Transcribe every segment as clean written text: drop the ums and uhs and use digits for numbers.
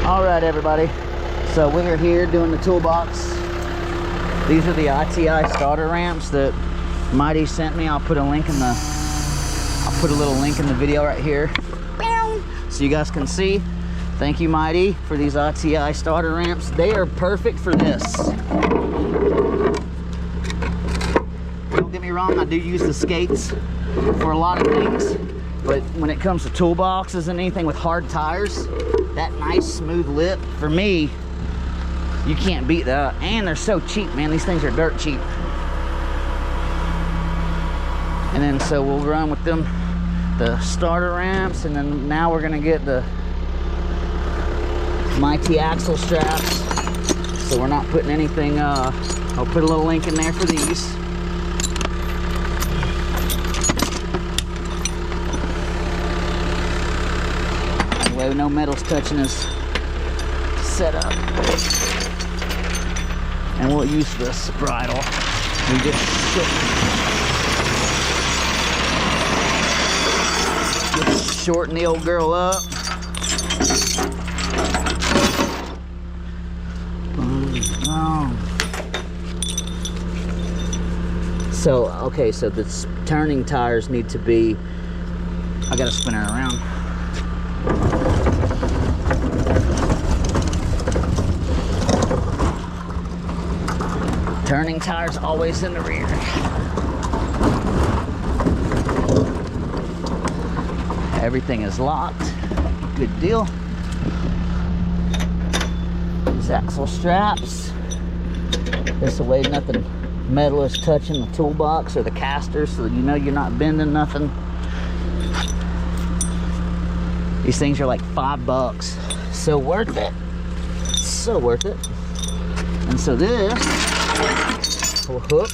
All right, everybody. So we are here doing the toolbox. These are the ITI starter ramps that Mighty sent me. I'll put a link in the. I'll put a little link in the video right here, so you guys can see. Thank you, Mighty, for these ITI starter ramps. They are perfect for this. Don't get me wrong, I do use the skates for a lot of things, but when it comes to toolboxes and anything with hard tires, that nice smooth lip, for me, you can't beat that. And they're so cheap, man. These things are dirt cheap. And then so we'll run with them, the starter ramps, and then now we're gonna get the Mighty axle straps. So we're not putting anything, I'll put a little link in there for these. That way no metal's touching his setup. And we'll use this bridle. We just shorten the old girl up. So, okay, so the turning tires need to be, I gotta spin her around. Turning tires always in the rear. Everything is locked. Good deal. These axle straps. This way nothing metal is touching the toolbox or the caster, so you know you're not bending nothing. These things are like $5. So worth it. So worth it. And so this will hook.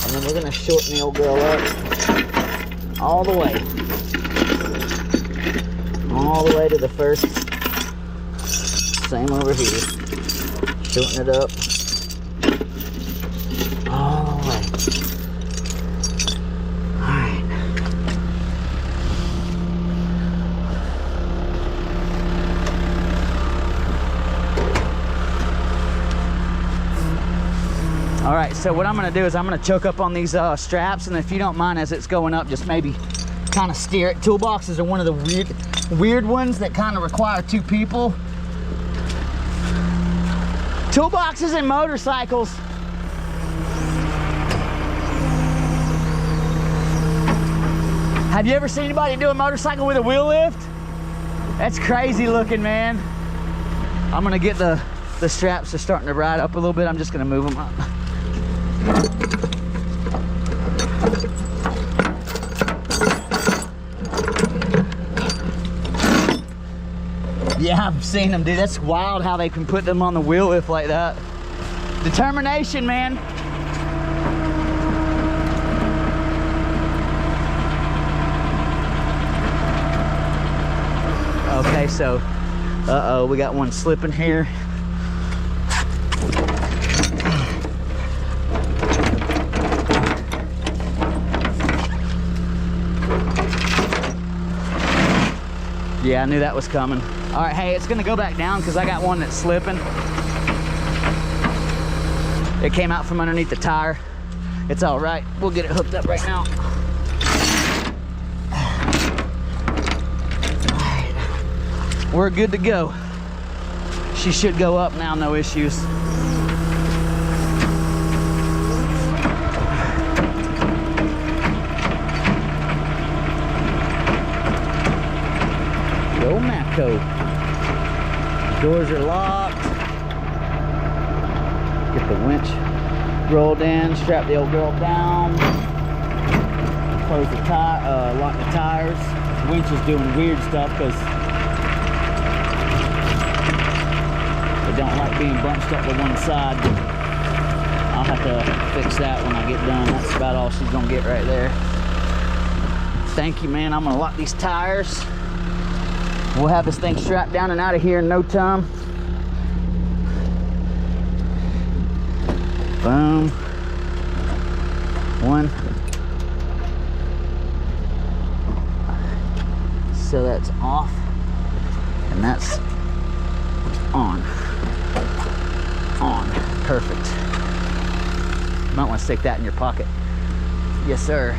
And then we're gonna shorten the old girl up all the way. All the way to the first. Same over here. Shorten it up all the way. All right. All right, so what I'm gonna do is I'm gonna choke up on these straps, and if you don't mind, as it's going up, just maybe kind of steer it. Toolboxes are one of the weird ones that kind of require two people. Toolboxes and motorcycles. Have you ever seen anybody do a motorcycle with a wheel lift? That's crazy looking, man. I'm gonna get the straps are starting to ride up a little bit. I'm just gonna move them up. Yeah, I've seen them, dude. That's wild how they can put them on the wheel lift like that. Determination, man. Okay, so, uh-oh, we got one slipping here. Yeah, I knew that was coming. All right, hey, it's gonna go back down because I got one that's slipping. It came out from underneath the tire. It's all right. We'll get it hooked up right now. All right. We're good to go. She should go up now, no issues. Go Matco. Doors are locked. Get the winch rolled in, strap the old girl down, close the tire, lock the tires. The winch is doing weird stuff because they don't like being bunched up to one side. I'll have to fix that when I get done. That's about all she's gonna get right there. Thank you, man. I'm gonna lock these tires. We'll have this thing strapped down and out of here in no time. Boom. One. So that's off. And that's on. Perfect. You might want to stick that in your pocket. Yes, sir.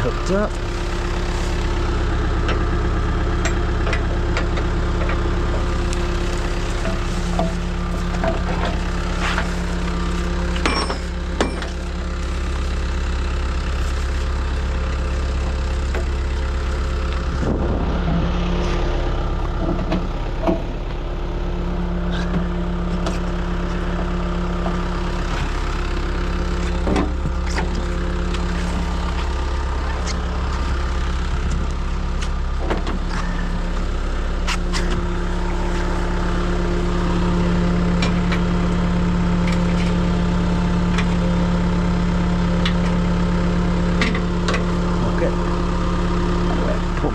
Hooked up.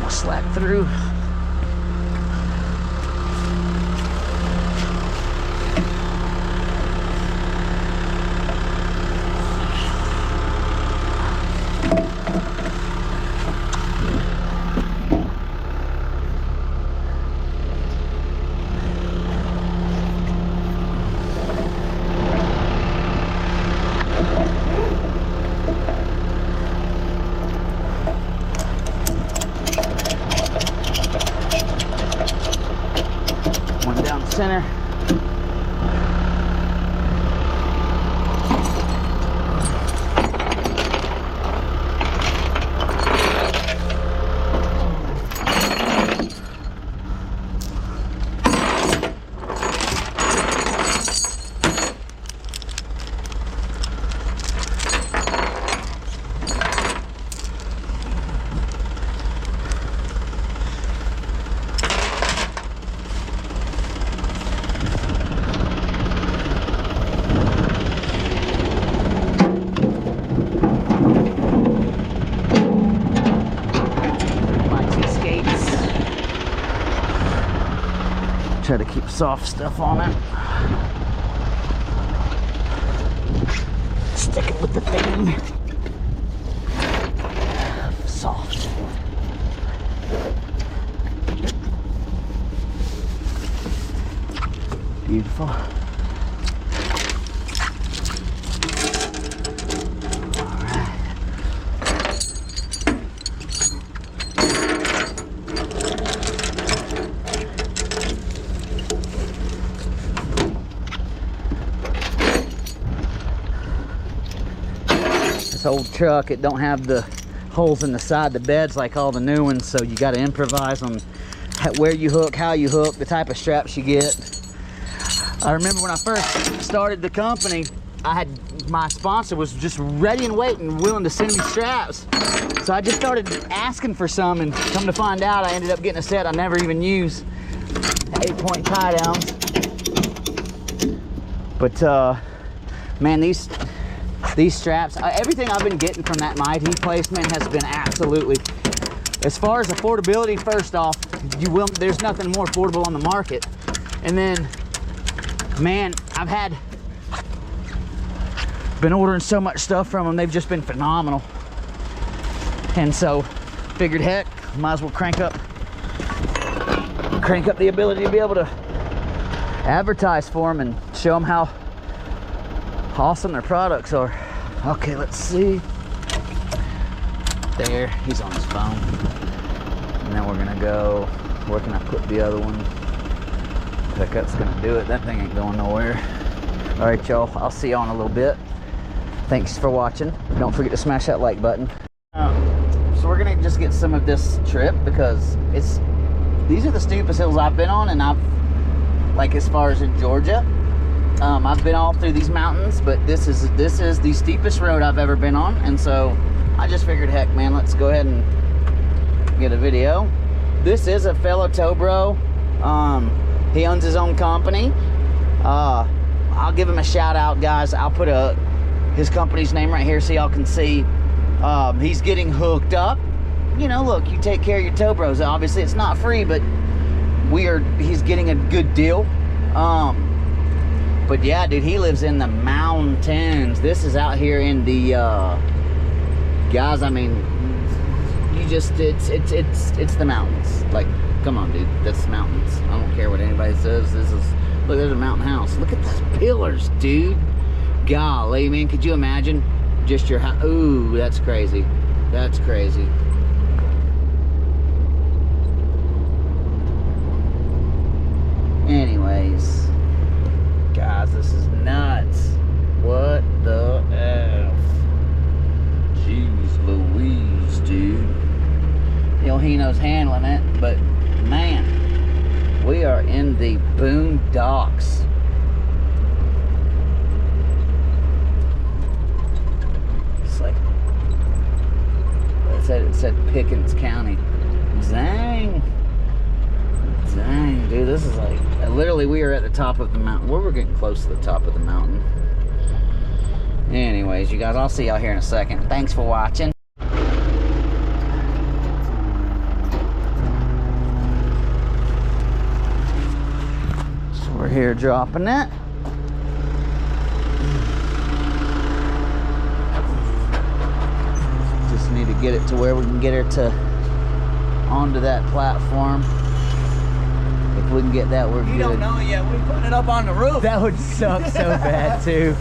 Slack through. Center. Try to keep soft stuff on it. Stick it with the thing. Soft. Beautiful. Old truck, it don't have the holes in the side of the beds like all the new ones, so you got to improvise on where you hook, how you hook, the type of straps you get. I remember when I first started the company, I had my sponsor was just ready and waiting, willing to send me straps, so I just started asking for some, and come to find out I ended up getting a set I never even used, 8-point tie downs. But man, these straps, everything I've been getting from that Mighty place, man, has been absolutely, as far as affordability, first off, there's nothing more affordable on the market. And then, man, been ordering so much stuff from them, they've just been phenomenal. And so, figured, heck, might as well crank up the ability to be able to advertise for them and show them how awesome their products are. Okay, let's see. There, he's on his phone. And then we're gonna go, where can I put the other one? Pickup's gonna do it. That thing ain't going nowhere. All right, y'all, I'll see you on a little bit. Thanks for watching. Don't forget to smash that like button. So we're gonna just get some of this trip because these are the steepest hills I've been on, and like as far as in Georgia, I've been all through these mountains, but this is the steepest road I've ever been on, and so I just figured, heck, man, let's go ahead and get a video. This is a fellow tow bro. He owns his own company. I'll give him a shout out, guys. I'll put his company's name right here so y'all can see He's getting hooked up. You know, look, you take care of your tow bros. Obviously, it's not free, but he's getting a good deal. But yeah, dude, he lives in the mountains. This is out here in the, guys, I mean, it's the mountains. Like, come on, dude, that's mountains. I don't care what anybody says. Look, there's a mountain house. Look at those pillars, dude. Golly, man, could you imagine just your house? Ooh, that's crazy. That's crazy. Anyways, guys, this is nuts. What the F? Jeez Louise, dude. You know, he knows handling it, but man, we are in the boondocks. It's like, it said Pickens County. Dang. Dang, dude, this is like, literally we are at the top of the mountain. We're getting close to the top of the mountain. Anyways, you guys, I'll see y'all here in a second. Thanks for watching. So we're here dropping it. Just need to get it to where we can get her to onto that platform. If we can get that, we're good. You don't know yet. We're putting it up on the roof. That would suck so bad too.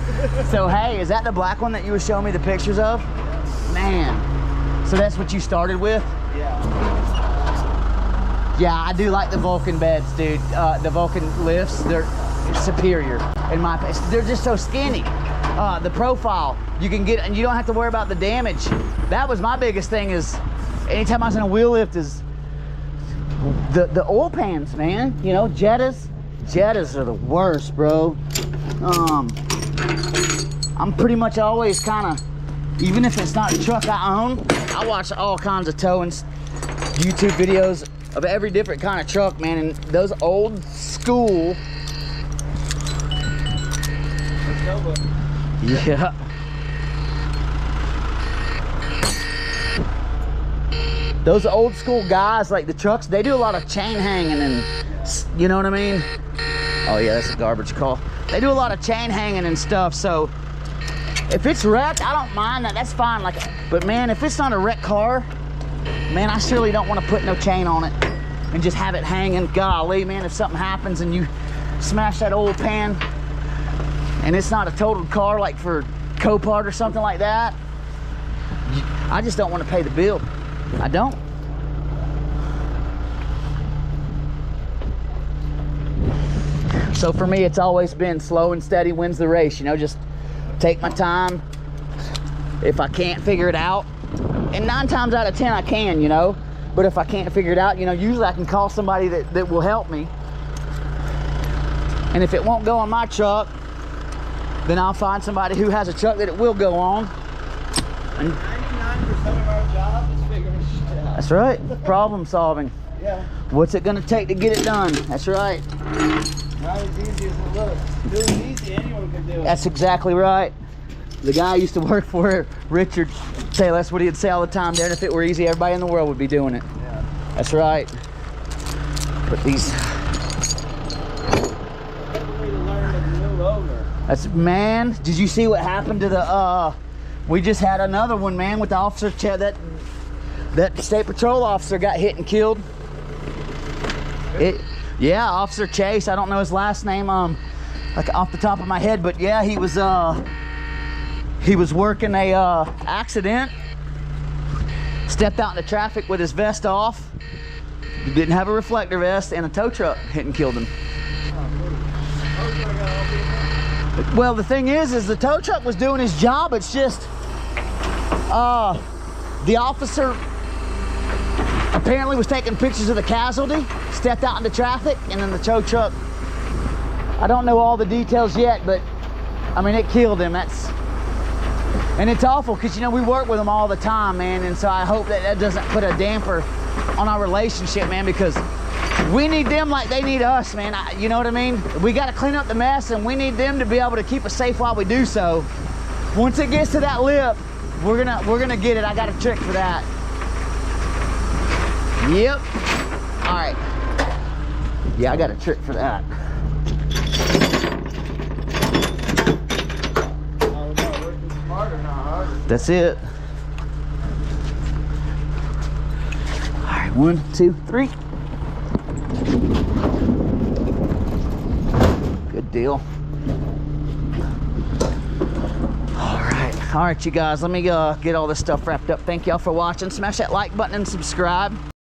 So hey, is that the black one that you were showing me the pictures of? Man. So that's what you started with? Yeah. Yeah, I do like the Vulcan beds, dude. The Vulcan lifts, they're superior in my opinion. They're just so skinny. The profile, you can get, and you don't have to worry about the damage. That was my biggest thing, is anytime I was in a wheel lift, is the oil pans, man. You know, Jettas are the worst, bro. I'm pretty much always kind of, even if it's not a truck I own, I watch all kinds of towing YouTube videos of every different kind of truck, man. And those old school, yeah. Those old school guys, like the trucks, they do a lot of chain hanging and, you know what I mean? Oh yeah, that's a garbage call. They do a lot of chain hanging and stuff, so if it's wrecked, I don't mind that, that's fine. Like, but man, if it's not a wrecked car, man, I surely don't want to put no chain on it and just have it hanging. Golly, man, if something happens and you smash that oil pan and it's not a totaled car, like for Copart or something like that, I just don't want to pay the bill. I don't. So for me, it's always been slow and steady wins the race, you know, just take my time. If I can't figure it out, and 9 times out of 10 I can, you know, but if I can't figure it out, you know, usually I can call somebody that will help me. And if it won't go on my truck, then I'll find somebody who has a truck that it will go on. And 99% of our job is figuring shit out. that's right, problem solving. Yeah. What's it gonna take to get it done? That's right. Not as easy as it looks. If it was easy, anyone could do it. That's exactly right. The guy I used to work for, Richard, say that's what he'd say all the time there, and if it were easy, everybody in the world would be doing it. Yeah. That's right. But these, Way to learn to move over. that's, man, did you see what happened to the, we just had another one, man, with the officer, that state patrol officer got hit and killed. Yeah, Officer Chase, I don't know his last name, like off the top of my head, but yeah, he was working a accident, stepped out into traffic with his vest off, didn't have a reflector vest, and a tow truck hit and killed him. Well, the thing is the tow truck was doing his job. It's just the officer apparently was taking pictures of the casualty, stepped out into traffic, and then the tow truck, I don't know all the details yet, but I mean, it killed him. And it's awful because, you know, we work with them all the time, man, and so I hope that doesn't put a damper on our relationship, man, because we need them like they need us, man. You know what I mean? We got to clean up the mess, and we need them to be able to keep us safe while we do so. Once it gets to that lip, we're gonna get it. I got a trick for that. Yep. All right. Yeah, I got a trick for that. Oh, no, working smarter, not harder. That's it. All right, 1, 2, 3. Good deal. All right, you guys, let me get all this stuff wrapped up. Thank y'all for watching. Smash that like button and subscribe.